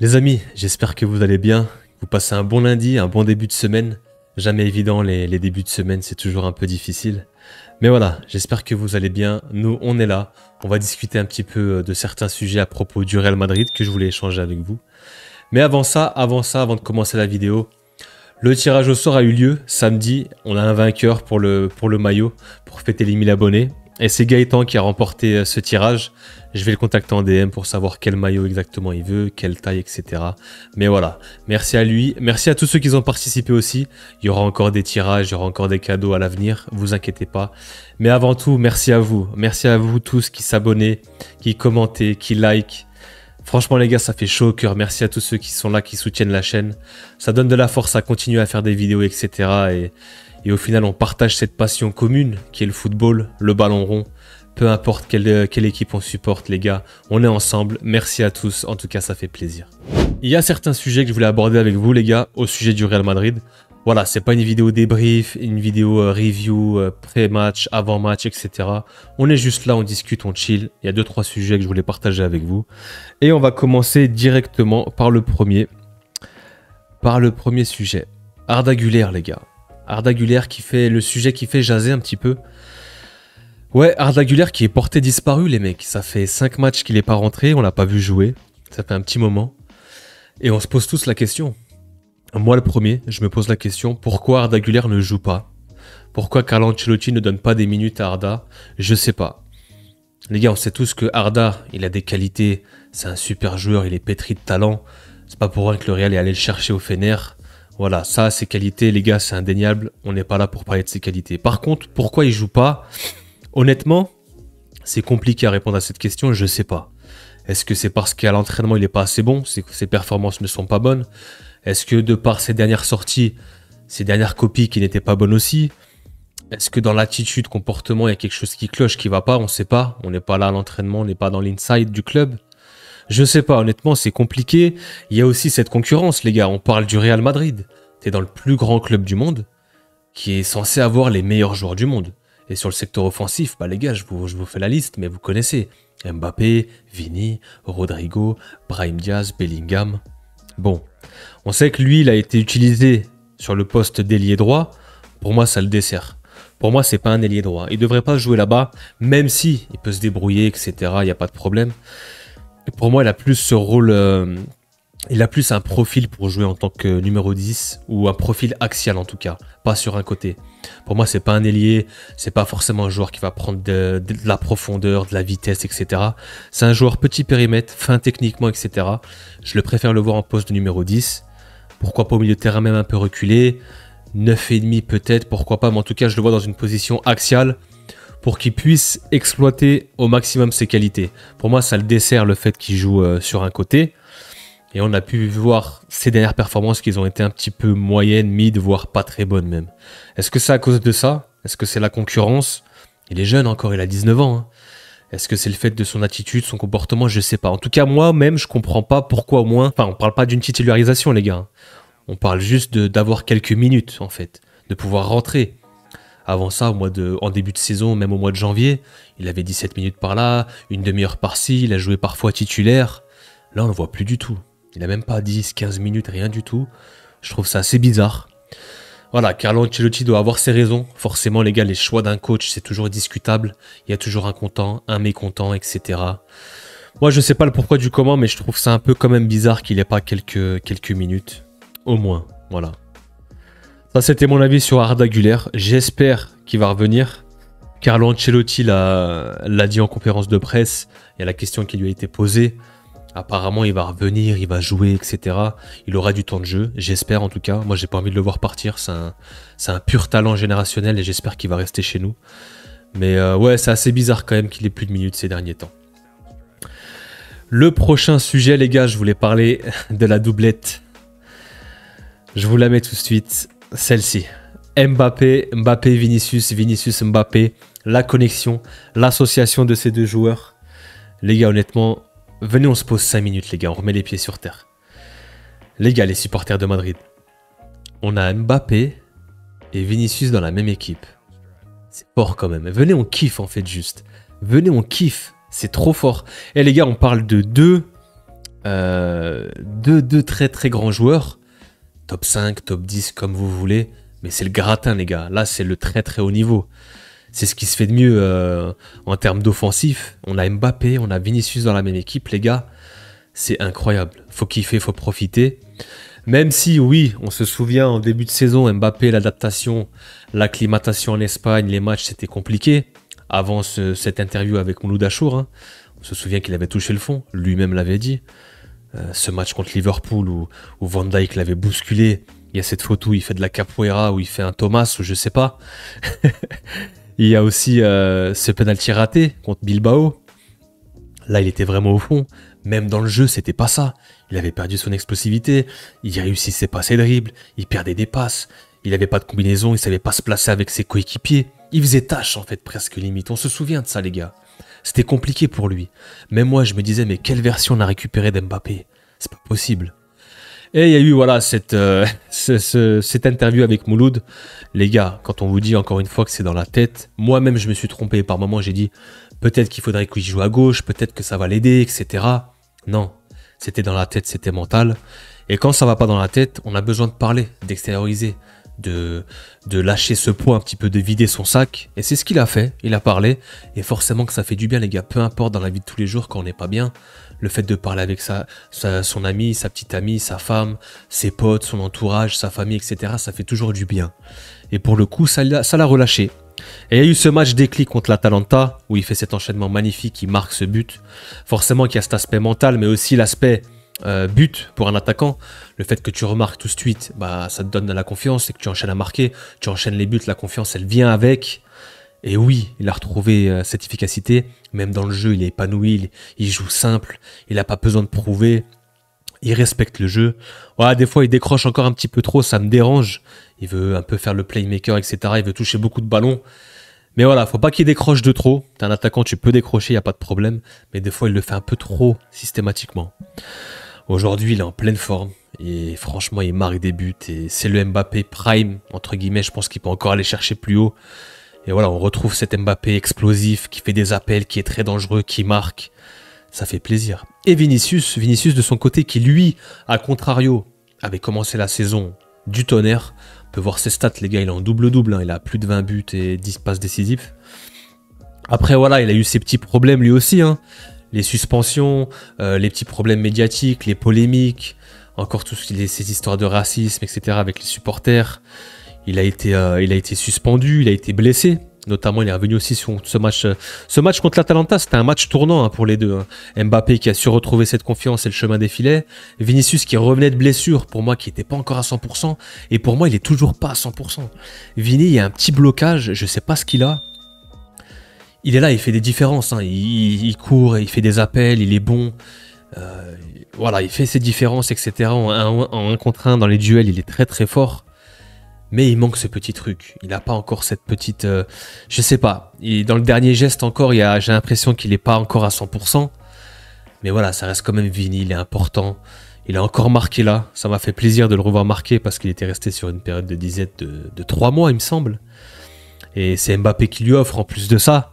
Les amis, j'espère que vous allez bien, vous passez un bon lundi, un bon début de semaine. Jamais évident les débuts de semaine, c'est toujours un peu difficile. Mais voilà, j'espère que vous allez bien. Nous, on est là. On va discuter un petit peu de certains sujets à propos du Real Madrid que je voulais échanger avec vous. Mais avant de commencer la vidéo, le tirage au sort a eu lieu samedi. On a un vainqueur pour le maillot, pour fêter les 1000 abonnés. Et c'est Gaëtan qui a remporté ce tirage. Je vais le contacter en DM pour savoir quel maillot exactement il veut, quelle taille, etc. Mais voilà, merci à lui. Merci à tous ceux qui ont participé aussi. Il y aura encore des tirages, il y aura encore des cadeaux à l'avenir. Vous inquiétez pas. Mais avant tout, merci à vous. Merci à vous tous qui s'abonnez, qui commentez, qui like. Franchement les gars, ça fait chaud au cœur. Merci à tous ceux qui sont là, qui soutiennent la chaîne. Ça donne de la force à continuer à faire des vidéos, etc. Et au final, on partage cette passion commune qui est le football, le ballon rond. Peu importe quelle équipe on supporte, les gars, on est ensemble. Merci à tous, en tout cas, ça fait plaisir. Il y a certains sujets que je voulais aborder avec vous, les gars, au sujet du Real Madrid. Voilà, c'est pas une vidéo débrief, une vidéo review, pré-match, avant-match, etc. On est juste là, on discute, on chill. Il y a 2-3 sujets que je voulais partager avec vous. Et on va commencer directement par le premier sujet. Arda Güler, les gars. Arda Güler qui fait le sujet qui fait jaser un petit peu. Ouais, Arda Güler qui est porté disparu, les mecs. Ça fait 5 matchs qu'il n'est pas rentré, on l'a pas vu jouer. Ça fait un petit moment. Et on se pose tous la question. Moi, le premier, je me pose la question, pourquoi Arda Güler ne joue pas? Pourquoi Carlo Ancelotti ne donne pas des minutes à Arda? Je sais pas. Les gars, on sait tous que Arda, il a des qualités. C'est un super joueur, il est pétri de talent. C'est pas pour rien que le Real est allé le chercher au Fener. Voilà, ça, ses qualités, les gars, c'est indéniable. On n'est pas là pour parler de ses qualités. Par contre, pourquoi il joue pas? Honnêtement, c'est compliqué à répondre à cette question, je sais pas. Est-ce que c'est parce qu'à l'entraînement, il n'est pas assez bon? C'est que ses performances ne sont pas bonnes? Est-ce que de par ses dernières sorties, ses dernières copies qui n'étaient pas bonnes aussi? Est-ce que dans l'attitude, comportement, il y a quelque chose qui cloche, qui va pas? On sait pas. On n'est pas là à l'entraînement, on n'est pas dans l'inside du club. Je sais pas, honnêtement, c'est compliqué. Il y a aussi cette concurrence, les gars. On parle du Real Madrid. T'es dans le plus grand club du monde, qui est censé avoir les meilleurs joueurs du monde. Et sur le secteur offensif, bah les gars, je vous fais la liste, mais vous connaissez. Mbappé, Vini, Rodrigo, Brahim Diaz, Bellingham. Bon, on sait que lui, il a été utilisé sur le poste d'ailier droit. Pour moi, ça le dessert. Pour moi, c'est pas un ailier droit. Il devrait pas jouer là-bas, même si il peut se débrouiller, etc. Il n'y a pas de problème. Pour moi, il a plus ce rôle... il a plus un profil pour jouer en tant que numéro 10, ou un profil axial en tout cas, pas sur un côté. Pour moi, c'est pas un ailier, c'est pas forcément un joueur qui va prendre de la profondeur, de la vitesse, etc. C'est un joueur petit périmètre, fin techniquement, etc. Je le préfère le voir en poste de numéro 10. Pourquoi pas au milieu de terrain même un peu reculé, 9,5 peut-être, pourquoi pas, mais en tout cas, je le vois dans une position axiale, pour qu'il puisse exploiter au maximum ses qualités. Pour moi, ça le dessert le fait qu'il joue sur un côté. Et on a pu voir ces dernières performances qu'ils ont été un petit peu moyennes, mid, voire pas très bonnes même. Est-ce que c'est à cause de ça? Est-ce que c'est la concurrence? Il est jeune encore, il a 19 ans. Hein. Est-ce que c'est le fait de son attitude, son comportement? Je sais pas. En tout cas, moi-même, je comprends pas pourquoi au moins... Enfin, on parle pas d'une titularisation, les gars. On parle juste d'avoir quelques minutes, en fait. De pouvoir rentrer. Avant ça, en début de saison, même au mois de janvier, il avait 17 minutes par là, une demi-heure par-ci, il a joué parfois titulaire. Là, on le voit plus du tout. Il n'a même pas 10, 15 minutes, rien du tout. Je trouve ça assez bizarre. Voilà, Carlo Ancelotti doit avoir ses raisons. Forcément, les gars, les choix d'un coach, c'est toujours discutable. Il y a toujours un content, un mécontent, etc. Moi, je sais pas le pourquoi du comment, mais je trouve ça un peu quand même bizarre qu'il n'ait pas quelques minutes. Au moins, voilà. Ça, c'était mon avis sur Arda Güler. J'espère qu'il va revenir. Carlo Ancelotti l'a dit en conférence de presse. Il y a la question qui lui a été posée. Apparemment, il va revenir, il va jouer, etc. Il aura du temps de jeu, j'espère en tout cas. Moi, j'ai pas envie de le voir partir. C'est un pur talent générationnel et j'espère qu'il va rester chez nous. Mais ouais, c'est assez bizarre quand même qu'il ait plus de minutes ces derniers temps. Le prochain sujet, les gars, je voulais parler de la doublette. Je vous la mets tout de suite. Celle-ci. Mbappé, Vinicius, Vinicius, Mbappé. La connexion, l'association de ces deux joueurs. Les gars, honnêtement... Venez, on se pose 5 minutes, les gars. On remet les pieds sur terre. Les gars, les supporters de Madrid. On a Mbappé et Vinicius dans la même équipe. C'est fort quand même. Venez, on kiffe en fait juste. Venez, on kiffe. C'est trop fort. Et les gars, on parle de deux Deux très très grands joueurs. Top 5, top 10, comme vous voulez. Mais c'est le gratin, les gars. Là, c'est le très très haut niveau. C'est ce qui se fait de mieux en termes d'offensif. On a Mbappé, on a Vinicius dans la même équipe, les gars. C'est incroyable. Faut kiffer, faut profiter. Même si, oui, on se souvient en début de saison, Mbappé, l'adaptation, l'acclimatation en Espagne, les matchs, c'était compliqué. Avant cette interview avec Mouloud Achour, hein, on se souvient qu'il avait touché le fond. Lui-même l'avait dit. Ce match contre Liverpool où Van Dijk l'avait bousculé. Il y a cette photo où il fait de la capoeira, où il fait un Thomas, ou je sais pas. Il y a aussi ce penalty raté contre Bilbao. Là, il était vraiment au fond. Même dans le jeu, c'était pas ça. Il avait perdu son explosivité. Il réussissait pas ses dribbles. Il perdait des passes. Il avait pas de combinaison. Il savait pas se placer avec ses coéquipiers. Il faisait tâche, en fait, presque limite. On se souvient de ça, les gars. C'était compliqué pour lui. Même moi, je me disais, mais quelle version on a récupéré d'Mbappé? C'est pas possible. Et il y a eu voilà cette interview avec Mouloud. Les gars, quand on vous dit encore une fois que c'est dans la tête, moi-même je me suis trompé. Par moments j'ai dit peut-être qu'il faudrait qu'il joue à gauche, peut-être que ça va l'aider, etc. Non, c'était dans la tête, c'était mental. Et quand ça va pas dans la tête, on a besoin de parler, d'extérioriser, de lâcher ce poids un petit peu, de vider son sac. Et c'est ce qu'il a fait, il a parlé. Et forcément que ça fait du bien les gars, peu importe dans la vie de tous les jours quand on n'est pas bien. Le fait de parler avec son ami, sa petite amie, sa femme, ses potes, son entourage, sa famille, etc. Ça fait toujours du bien. Et pour le coup, ça l'a relâché. Et il y a eu ce match déclic contre l'Atalanta, où il fait cet enchaînement magnifique, il marque ce but. Forcément qu'il y a cet aspect mental, mais aussi l'aspect but pour un attaquant. Le fait que tu remarques tout de suite, bah, ça te donne de la confiance et que tu enchaînes à marquer. Tu enchaînes les buts, la confiance, elle vient avec. Et oui, il a retrouvé cette efficacité. Même dans le jeu, il est épanoui, il joue simple, il n'a pas besoin de prouver. Il respecte le jeu. Voilà, des fois, il décroche encore un petit peu trop, ça me dérange. Il veut un peu faire le playmaker, etc. Il veut toucher beaucoup de ballons. Mais voilà, faut pas qu'il décroche de trop. T'es un attaquant, tu peux décrocher, il n'y a pas de problème. Mais des fois, il le fait un peu trop systématiquement. Aujourd'hui, il est en pleine forme. Et franchement, il marque des buts. Et c'est le Mbappé prime, entre guillemets. Je pense qu'il peut encore aller chercher plus haut. Et voilà, on retrouve cet Mbappé explosif, qui fait des appels, qui est très dangereux, qui marque. Ça fait plaisir. Et Vinicius de son côté, qui lui, à contrario, avait commencé la saison du tonnerre. On peut voir ses stats, les gars, il est en double-double. Hein. Il a plus de 20 buts et 10 passes décisives. Après, voilà, il a eu ses petits problèmes lui aussi. Hein. Les suspensions, les petits problèmes médiatiques, les polémiques, encore toutes ces histoires de racisme, etc. avec les supporters. Il a été suspendu, il a été blessé. Notamment, il est revenu aussi sur ce match. Ce match contre l'Atalanta, c'était un match tournant hein, pour les deux. Hein. Mbappé qui a su retrouver cette confiance et le chemin des filets. Vinicius qui revenait de blessure, pour moi, qui n'était pas encore à 100%. Et pour moi, il est toujours pas à 100%. Vini, il y a un petit blocage, je sais pas ce qu'il a. Il est là, il fait des différences. Hein. Il court, il fait des appels, il est bon. Voilà, il fait ses différences, etc. En 1 contre 1 dans les duels, il est très très fort. Mais il manque ce petit truc. Il n'a pas encore cette petite... je sais pas. Dans le dernier geste encore, j'ai l'impression qu'il n'est pas encore à 100%. Mais voilà, ça reste quand même Vini, il est important. Il a encore marqué là. Ça m'a fait plaisir de le revoir marquer parce qu'il était resté sur une période de disette de 3 mois, il me semble. Et c'est Mbappé qui lui offre en plus de ça.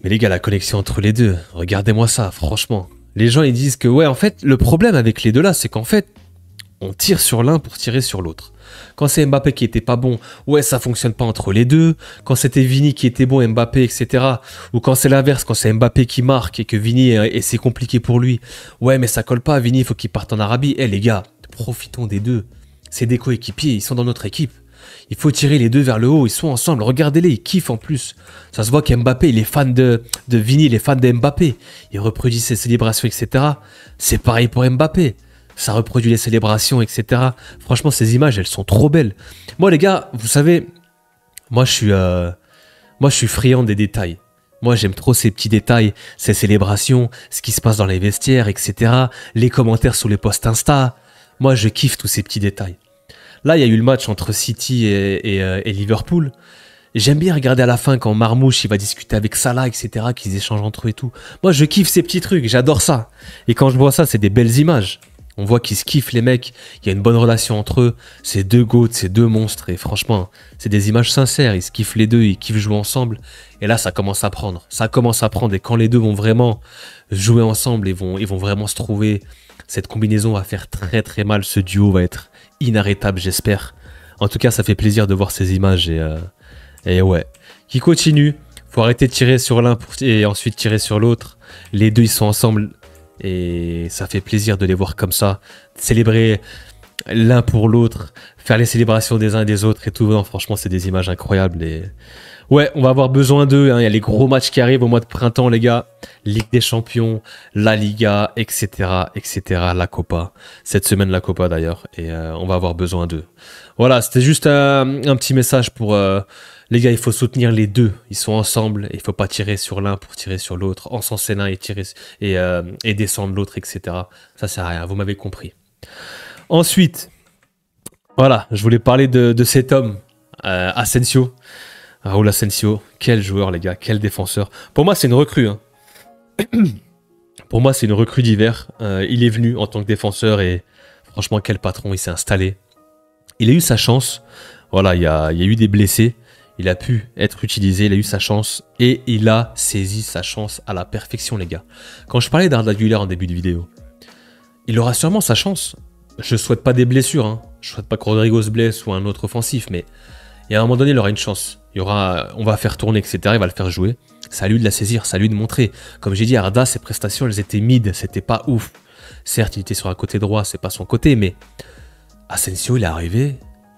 Mais les gars, la connexion entre les deux, regardez-moi ça, franchement. Les gens, ils disent que, ouais, en fait, le problème avec les deux là, c'est qu'en fait, on tire sur l'un pour tirer sur l'autre. Quand c'est Mbappé qui était pas bon, ouais, ça fonctionne pas entre les deux. Quand c'était Vini qui était bon, Mbappé, etc. Ou quand c'est l'inverse, quand c'est Mbappé qui marque et que Vini, et c'est compliqué pour lui. Ouais, mais ça colle pas, Vini, il faut qu'il parte en Arabie. Eh les gars, profitons des deux. C'est des coéquipiers, ils sont dans notre équipe. Il faut tirer les deux vers le haut, ils sont ensemble. Regardez-les, ils kiffent en plus. Ça se voit qu'Mbappé, il est fan de Vini, il est fan de Mbappé. Il reproduit ses célébrations, etc. C'est pareil pour Mbappé. Ça reproduit les célébrations, etc. Franchement, ces images, elles sont trop belles. Moi, les gars, vous savez, moi, je suis friand des détails. Moi, j'aime trop ces petits détails, ces célébrations, ce qui se passe dans les vestiaires, etc. Les commentaires sous les posts Insta. Moi, je kiffe tous ces petits détails. Là, il y a eu le match entre City et Liverpool. J'aime bien regarder à la fin quand Marmouche il va discuter avec Salah, etc., qu'ils échangent entre eux et tout. Moi, je kiffe ces petits trucs, j'adore ça. Et quand je vois ça, c'est des belles images. On voit qu'ils se kiffent les mecs, il y a une bonne relation entre eux, c'est deux goats, c'est deux monstres, et franchement, c'est des images sincères, ils se kiffent les deux, ils kiffent jouer ensemble, et là ça commence à prendre, et quand les deux vont vraiment jouer ensemble, ils vont vraiment se trouver, cette combinaison va faire très très mal, ce duo va être inarrêtable j'espère. En tout cas ça fait plaisir de voir ces images, et ouais, qui continue, faut arrêter de tirer sur l'un et ensuite tirer sur l'autre, les deux ils sont ensemble, et ça fait plaisir de les voir comme ça, célébrer l'un pour l'autre, faire les célébrations des uns et des autres et tout. Non, franchement, c'est des images incroyables. Et ouais, on va avoir besoin d'eux. Hein. Il y a les gros matchs qui arrivent au mois de printemps, les gars. Ligue des Champions, la Liga, etc., etc. La Copa. Cette semaine, la Copa d'ailleurs. Et on va avoir besoin d'eux. Voilà, c'était juste un petit message pour... les gars, il faut soutenir les deux. Ils sont ensemble. Il faut pas tirer sur l'un pour tirer sur l'autre. Encenser l'un et tirer et descendre l'autre, etc. Ça sert à rien. Vous m'avez compris. Ensuite, voilà, je voulais parler de cet homme, Asensio. Raúl Asensio, quel joueur, les gars, quel défenseur. Pour moi, c'est une recrue. Hein. Pour moi, c'est une recrue d'hiver. Il est venu en tant que défenseur et franchement, quel patron, il s'est installé. Il a eu sa chance. Voilà, il y a eu des blessés. Il a pu être utilisé, il a eu sa chance et il a saisi sa chance à la perfection, les gars. Quand je parlais d'Arda Güler en début de vidéo, il aura sûrement sa chance. Je souhaite pas des blessures, hein. Je souhaite pas que Rodrigo se blesse ou un autre offensif, mais et à un moment donné, il aura une chance. On va faire tourner, etc. Il va le faire jouer. C'est à lui de la saisir, c'est à lui de montrer. Comme j'ai dit, Arda, ses prestations, elles étaient mid, c'était pas ouf. Certes, il était sur un côté droit, c'est pas son côté, mais Asensio, il est arrivé,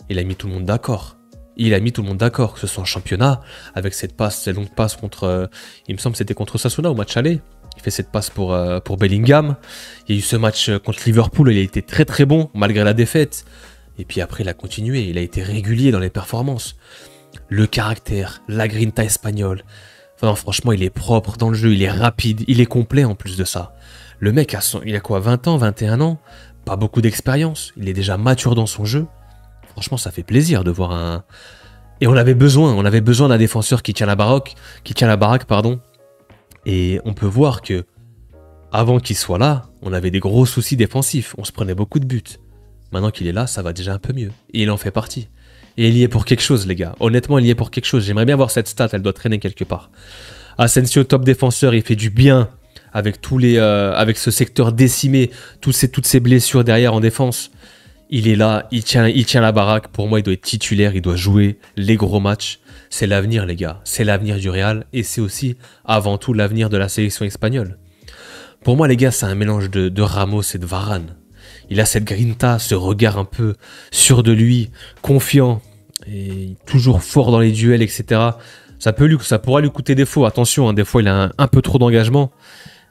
il a mis tout le monde d'accord. Il a mis tout le monde d'accord, que ce soit en championnat, avec cette longue passe contre, il me semble que c'était contre Sasuna au match aller. Il fait cette passe pour Bellingham. Il y a eu ce match contre Liverpool, il a été très très bon, malgré la défaite. Et puis après, il a continué, il a été régulier dans les performances. Le caractère, la grinta espagnole. Enfin, non, franchement, il est propre dans le jeu, il est rapide, il est complet en plus de ça. Le mec, il a quoi, 20 ans, 21 ans? Pas beaucoup d'expérience, il est déjà mature dans son jeu. Franchement, ça fait plaisir de voir un... Et on avait besoin d'un défenseur qui tient la baraque, pardon. Et on peut voir que, avant qu'il soit là, on avait des gros soucis défensifs, on se prenait beaucoup de buts. Maintenant qu'il est là, ça va déjà un peu mieux. Et il en fait partie. Et il y est pour quelque chose, les gars. Honnêtement, il y est pour quelque chose. J'aimerais bien voir cette stat, elle doit traîner quelque part. Asensio, top défenseur, il fait du bien avec avec ce secteur décimé, toutes ces blessures derrière en défense. Il est là, il tient la baraque. Pour moi, il doit être titulaire, il doit jouer les gros matchs. C'est l'avenir, les gars. C'est l'avenir du Real et c'est aussi, avant tout, l'avenir de la sélection espagnole. Pour moi, les gars, c'est un mélange de Ramos et de Varane. Il a cette grinta, ce regard un peu sûr de lui, confiant et toujours fort dans les duels, etc. Ça pourra lui coûter défaut. Attention, hein, des fois, il a un peu trop d'engagement.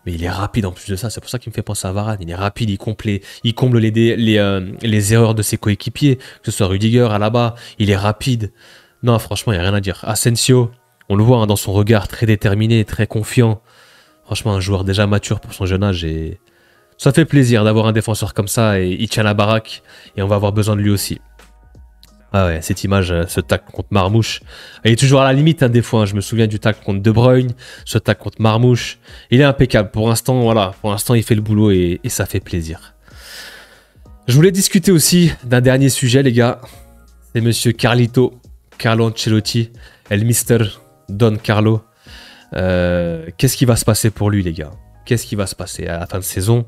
Mais il est rapide en plus de ça, c'est pour ça qu'il me fait penser à Varane. Il est rapide, il comble les erreurs de ses coéquipiers, que ce soit Rudiger, Alaba, il est rapide. Non, franchement, il n'y a rien à dire. Asensio, on le voit hein, dans son regard très déterminé, très confiant. Franchement, un joueur déjà mature pour son jeune âge. Et ça fait plaisir d'avoir un défenseur comme ça et il tient la baraque. Et on va avoir besoin de lui aussi. Ah ouais, cette image, ce tacle contre Marmouche, il est toujours à la limite hein, des fois. Hein. Je me souviens du tacle contre De Bruyne, ce tacle contre Marmouche. Il est impeccable. Pour l'instant, voilà, il fait le boulot et ça fait plaisir. Je voulais discuter aussi d'un dernier sujet, les gars. C'est monsieur Carlo Ancelotti, El Mister Don Carlo. Qu'est-ce qui va se passer pour lui, les gars? Qu'est-ce qui va se passer à la fin de saison?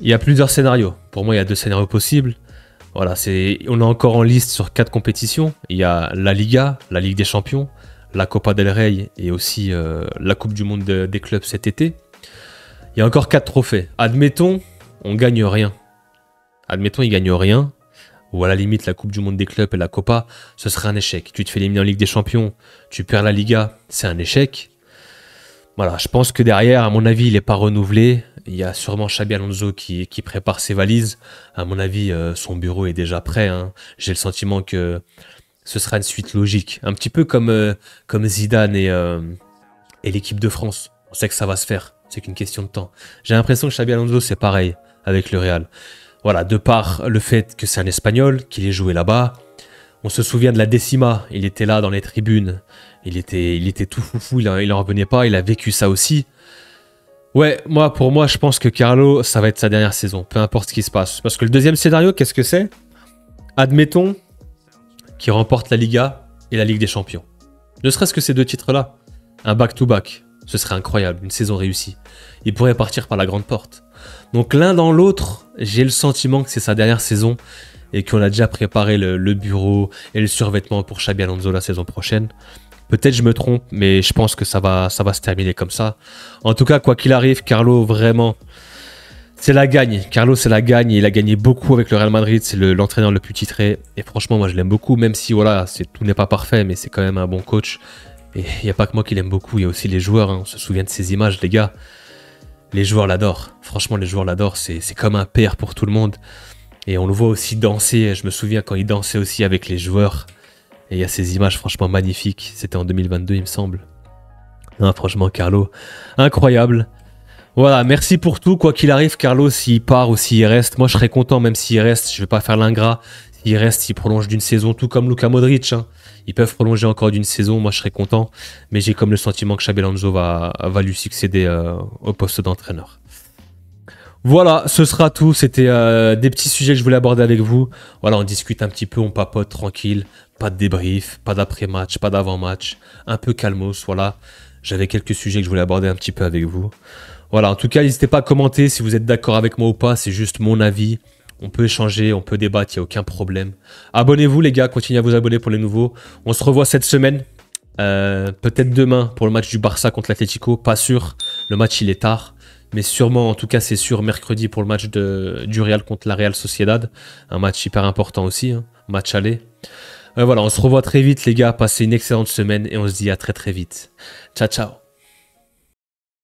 Il y a plusieurs scénarios. Pour moi, il y a 2 scénarios possibles. Voilà, on est encore en liste sur 4 compétitions. Il y a la Liga, la Ligue des Champions, la Copa del Rey et aussi la Coupe du Monde des clubs cet été. Il y a encore 4 trophées. Admettons, on gagne rien. Admettons, il gagne rien. Ou à la limite, la Coupe du Monde des clubs et la Copa, ce serait un échec. Tu te fais éliminer en Ligue des Champions, tu perds la Liga, c'est un échec. Voilà, je pense que derrière, à mon avis, il n'est pas renouvelé. Il y a sûrement Xabi Alonso qui prépare ses valises. À mon avis, son bureau est déjà prêt. Hein. J'ai le sentiment que ce sera une suite logique. Un petit peu comme Zidane et l'équipe de France. On sait que ça va se faire. C'est qu'une question de temps. J'ai l'impression que Xabi Alonso, c'est pareil avec le Real. Voilà, de par le fait que c'est un Espagnol, qu'il ait joué là-bas. On se souvient de la Décima. Il était là dans les tribunes. Il était tout foufou. Il en revenait pas. Il a vécu ça aussi. Ouais, pour moi, je pense que Carlo, ça va être sa dernière saison, peu importe ce qui se passe. Parce que le deuxième scénario, qu'est-ce que c'est? Admettons qu'il remporte la Liga et la Ligue des Champions. Ne serait-ce que ces deux titres-là. Un back-to-back. Ce serait incroyable, une saison réussie. Il pourrait partir par la grande porte. Donc l'un dans l'autre, j'ai le sentiment que c'est sa dernière saison et qu'on a déjà préparé le bureau et le survêtement pour Xabi Alonso la saison prochaine. Peut-être je me trompe, mais je pense que ça va se terminer comme ça. En tout cas, quoi qu'il arrive, Carlo, vraiment, c'est la gagne. Carlo, c'est la gagne. Il a gagné beaucoup avec le Real Madrid. C'est l'entraîneur le plus titré. Et franchement, moi, je l'aime beaucoup, même si voilà, tout n'est pas parfait, mais c'est quand même un bon coach. Et il n'y a pas que moi qui l'aime beaucoup, il y a aussi les joueurs. Hein. On se souvient de ces images, les gars. Les joueurs l'adorent. Franchement, les joueurs l'adorent. C'est comme un père pour tout le monde. Et on le voit aussi danser. Je me souviens quand il dansait aussi avec les joueurs. Et il y a ces images franchement magnifiques. C'était en 2022, il me semble. Non, franchement, Carlo, incroyable. Voilà, merci pour tout. Quoi qu'il arrive, Carlo, s'il part ou s'il reste, moi je serais content même s'il reste. Je vais pas faire l'ingrat. S'il reste, s'il prolonge d'une saison, tout comme Luka Modric. Hein. Ils peuvent prolonger encore d'une saison, moi je serais content. Mais j'ai comme le sentiment que Xabi Alonso va lui succéder au poste d'entraîneur. Voilà, ce sera tout. C'était des petits sujets que je voulais aborder avec vous. Voilà, on discute un petit peu, on papote tranquille. Pas de débrief, pas d'après-match, pas d'avant-match. Un peu calmos, voilà. J'avais quelques sujets que je voulais aborder un petit peu avec vous. Voilà, en tout cas, n'hésitez pas à commenter si vous êtes d'accord avec moi ou pas. C'est juste mon avis. On peut échanger, on peut débattre, il n'y a aucun problème. Abonnez-vous les gars, continuez à vous abonner pour les nouveaux. On se revoit cette semaine. Peut-être demain pour le match du Barça contre l'Atlético. Pas sûr, le match il est tard. Mais sûrement, en tout cas c'est sûr, mercredi pour le match du Real contre la Real Sociedad. Un match hyper important aussi, hein. Match aller. Voilà, on se revoit très vite les gars. Passez une excellente semaine et on se dit à très très vite. Ciao ciao.